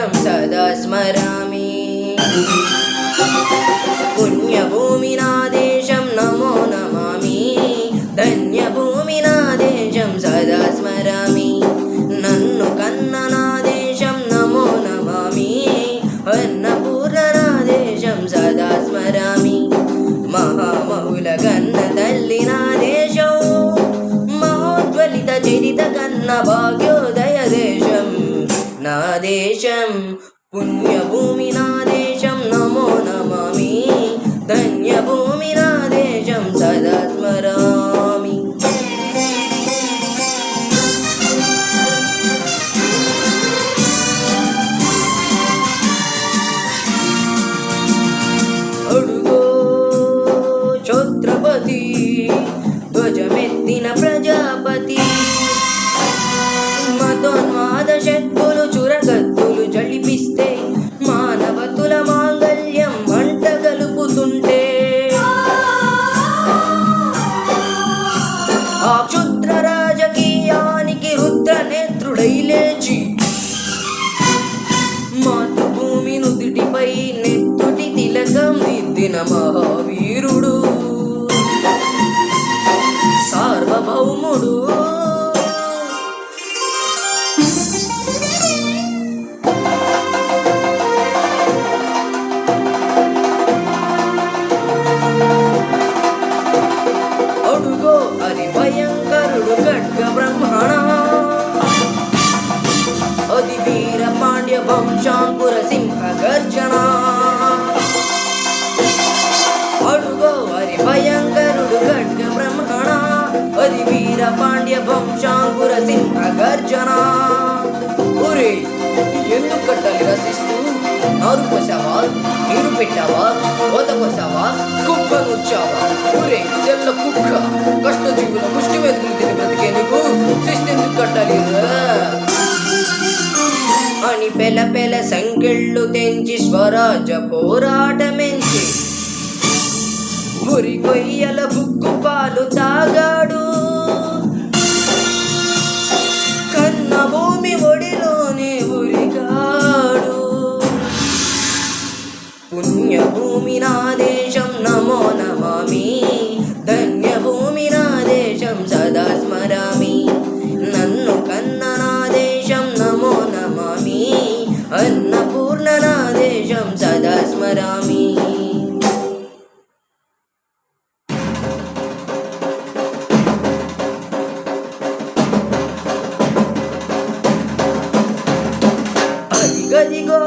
देशं सदा स्मरामि पुण्यभूमिना देशं नमो नमामि धन्यभूमिना देशं सदा स्मरामि नन्नु कन्नना देशं नमो नमामि अन्नपूर्णना देशं सदा स्मरामि महामहुलगन्न तल्लिना देशं महोज्वलित चरित कन्न भाग्योदय देशं ना देशं पुण्यभूमिना देशं नमो नमामि धन्यभूमिना देशं सदा स्मरामि अडुगो छत्रपति ध्वजमेत्तिन प्रजापति మతోన్మాద శక్తులు చురగత్తులు జడిపిస్తే మానవతుల మాంగళ్యం మంట గలుపుతుంటే ఆ క్షుద్ర రాజకీయానికి రుద్ర నేత్రుడై లేచి మాతృభూమి నుదిటిపై నెత్తుటి తిలకం దిద్దిన మహావీరుడు సార్వభౌముడు అడుగో అది భయంకరుడు ఖడ్గ బ్రహ్మణ అది వీర పాండ్య వంశాంకుర సింహ గర్జన అడుగో అది భయంకరుడు ఖడ్గ బ్రహ్మణ అది వీర పాండ్య వంశాంకుర సింహ గర్జన ఒరే ఎందుకు కట్టాలి రసిస్తూ నారు పోసావా నీరు పెట్టావా కోత కోసావా కుక్క నూర్చావా ఒరే తెల్ల కుక్క కష్టజీవుల ముష్టి మెతుకులు తిని బ్రతికే నీకు శిస్తెందుకు కట్టాలి అని పెల పెల సంకెళ్ళు తెంచి స్వరాజ పోరాటమెంచి ఉరి కొయ్యల బుక్కు పాలు తాగాడు కన్న భూమి ఒడిలోనే ఉరిగాడు పుణ్యభూమి నా దేశం నమో నమామి ధన్యభూమి నా దేశం సదా స్మరామి నన్ను కన్న నా దేశం నమో నమామి అన్నపూర్ణ నా దేశం సదా స్మరామి అదిగదిగో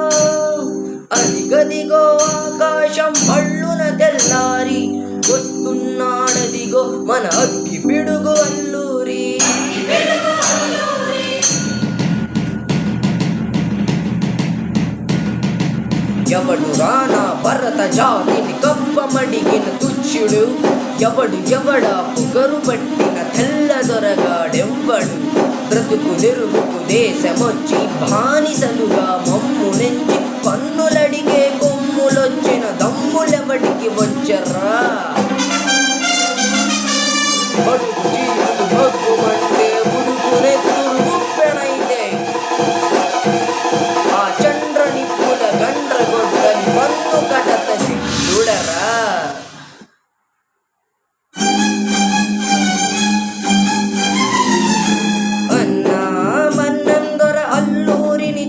అదిగదిగో ఆకాశం పళ్ళున తెల్లారి వస్తున్నాడదిగో మన అగ్గి పిడుగు అల్లూరి ఎవడు రానా భరత జాతిని కప్పమడిగిన తుచ్చుడు ఎవడా పొగరు పట్టిన తెల్ల దొరగాడెవ్వడు బ్రతుకు తెరుగుకు దేశమొచ్చి బానిసలుగా మమ్ము నెంచి పన్నులడిగే కొమ్ములొచ్చిన దమ్ములెవడికి వచ్చర్రా బడుగు జీవులు భగ్గుమంటే ఉడుకునెత్తురు గుప్పెనైతే ఆ చండ్ర నిప్పుల గండ్రగొడ్డలి పన్ను కటతని చూడరా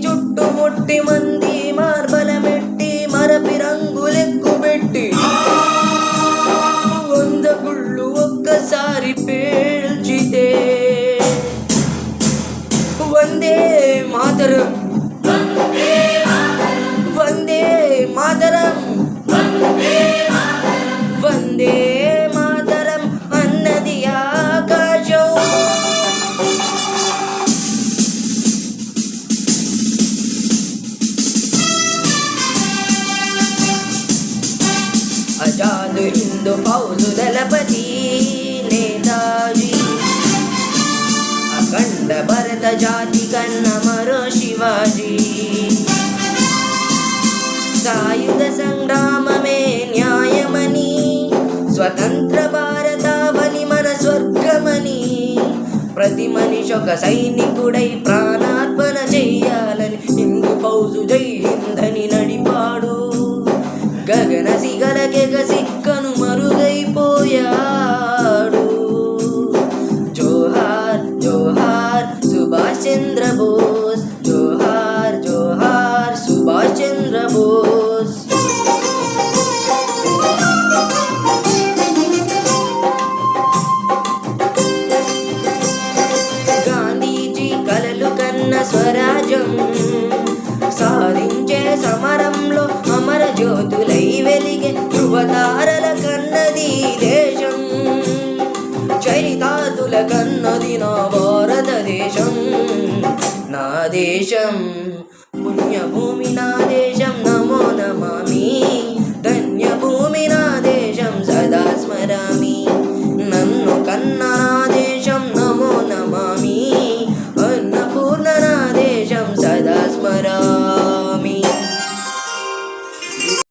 చుట్టుముట్టి మంది మార్బలమెట్టి మరపి రంగులెక్కు పెట్టి 100 గుళ్ళు ఒక్కసారి పేల్చితే వందే మాతరం వందే మాతరం వందే మాతరం అన్నది ఆకాశం आजाद हिंद फौज दलपति नेताजी अखंड भरत जाति कन्न मरो शिवाजी सायुध संग्राम में न्यायमनी स्वतंत्र भारतावनि मन स्वर्गमनी ప్రతి మనిషి ఒక సైనికుడై ప్రాణార్పణ చెయ్యాలని హిందూ ఫౌజు జై జోహార్ సుభాష్ చంద్ర బోస్, జోహార్ జోహార్ సుభాష్ చంద్ర బోస్. గాంధీజీ కలలు కన్న స్వరాజ్యం సాధించే సమరంలో అమర జ్యోతులై వెలిగే ధృవతారల కన్నది దేశం, చరితార్థుల కన్నది నా భారతదేశం. నా దేశం పుణ్యభూమి, నా దేశం నమో నమామి, ధన్యభూమి నా దేశం సదా స్మరామి.